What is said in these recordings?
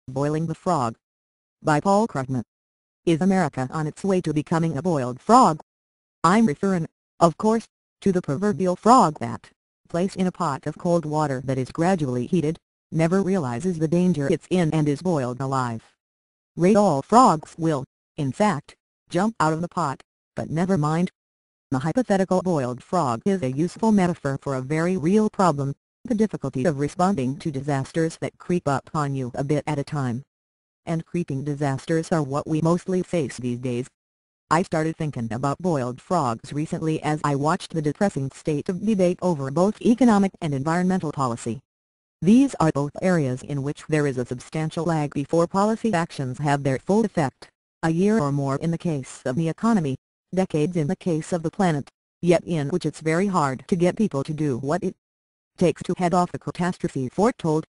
Boiling the Frog by Paul Krugman. Is America on its way to becoming a boiled frog? I'm referring, of course, to the proverbial frog that, placed in a pot of cold water that is gradually heated, never realizes the danger it's in and is boiled alive. All frogs will, in fact, jump out of the pot, but never mind. The hypothetical boiled frog is a useful metaphor for a very real problem, the difficulty of responding to disasters that creep up on you a bit at a time. And creeping disasters are what we mostly face these days. I started thinking about boiled frogs recently as I watched the depressing state of debate over both economic and environmental policy. These are both areas in which there is a substantial lag before policy actions have their full effect, a year or more in the case of the economy, decades in the case of the planet, yet in which it's very hard to get people to do what it takes to head off the catastrophe foretold.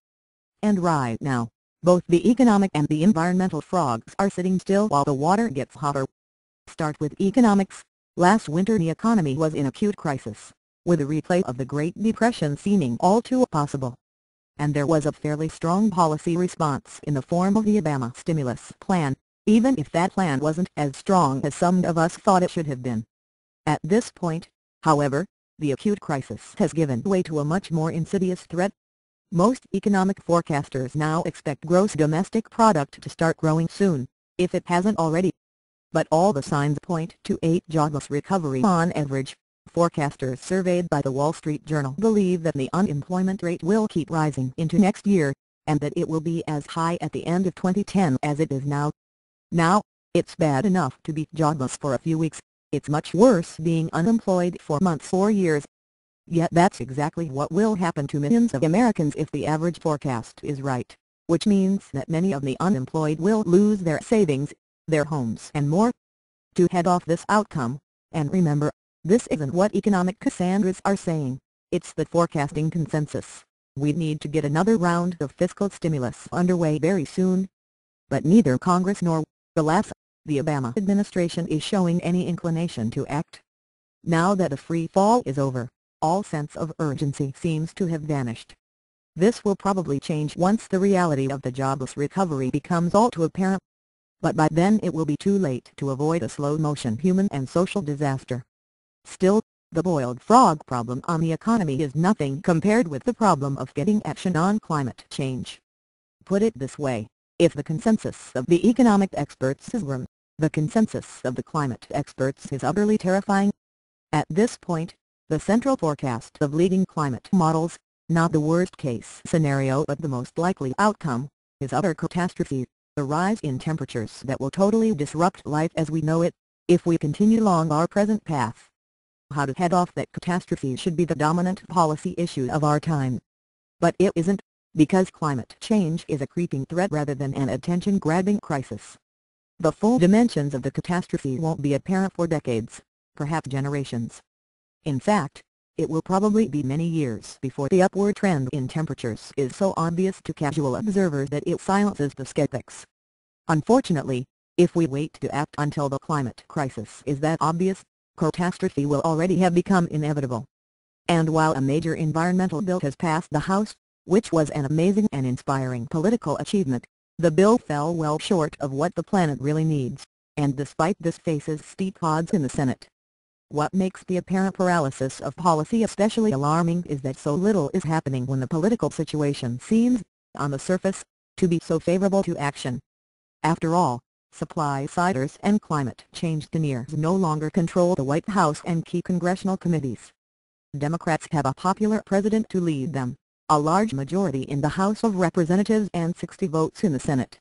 And right now, both the economic and the environmental frogs are sitting still while the water gets hotter. Start with economics. Last winter the economy was in acute crisis, with a replay of the Great Depression seeming all too possible. And there was a fairly strong policy response in the form of the Obama stimulus plan, even if that plan wasn't as strong as some of us thought it should have been. At this point, however, the acute crisis has given way to a much more insidious threat. Most economic forecasters now expect gross domestic product to start growing soon, if it hasn't already. But all the signs point to a jobless recovery on average. Forecasters surveyed by the Wall Street Journal believe that the unemployment rate will keep rising into next year, and that it will be as high at the end of 2010 as it is now. Now, it's bad enough to be jobless for a few weeks. It's much worse being unemployed for months or years. Yet that's exactly what will happen to millions of Americans if the average forecast is right, which means that many of the unemployed will lose their savings, their homes and more. To head off this outcome, and remember, this isn't what economic Cassandras are saying, it's the forecasting consensus, we need to get another round of fiscal stimulus underway very soon. But neither Congress nor, alas, the Obama administration is showing any inclination to act. Now that the free fall is over, all sense of urgency seems to have vanished. This will probably change once the reality of the jobless recovery becomes all too apparent. But by then it will be too late to avoid a slow-motion human and social disaster. Still, the boiled frog problem on the economy is nothing compared with the problem of getting action on climate change. Put it this way, if the consensus of the economic experts is grim, the consensus of the climate experts is utterly terrifying. At this point, the central forecast of leading climate models, not the worst-case scenario but the most likely outcome, is utter catastrophe, a rise in temperatures that will totally disrupt life as we know it, if we continue along our present path. How to head off that catastrophe should be the dominant policy issue of our time. But it isn't, because climate change is a creeping threat rather than an attention-grabbing crisis. The full dimensions of the catastrophe won't be apparent for decades, perhaps generations. In fact, it will probably be many years before the upward trend in temperatures is so obvious to casual observers that it silences the skeptics. Unfortunately, if we wait to act until the climate crisis is that obvious, catastrophe will already have become inevitable. And while a major environmental bill has passed the House, which was an amazing and inspiring political achievement, the bill fell well short of what the planet really needs, and despite this faces steep odds in the Senate. What makes the apparent paralysis of policy especially alarming is that so little is happening when the political situation seems, on the surface, to be so favorable to action. After all, supply-siders and climate change deniers no longer control the White House and key congressional committees. Democrats have a popular president to lead them, a large majority in the House of Representatives and 60 votes in the Senate.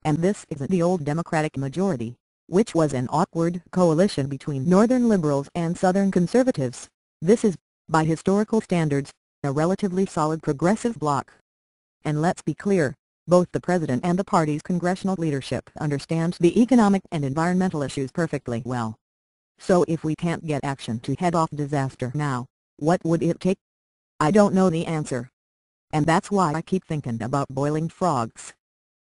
And this isn't the old Democratic majority, which was an awkward coalition between Northern liberals and Southern conservatives. This is, by historical standards, a relatively solid progressive bloc. And let's be clear, both the president and the party's congressional leadership understand the economic and environmental issues perfectly well. So if we can't get action to head off disaster now, what would it take? I don't know the answer. And that's why I keep thinking about boiling frogs.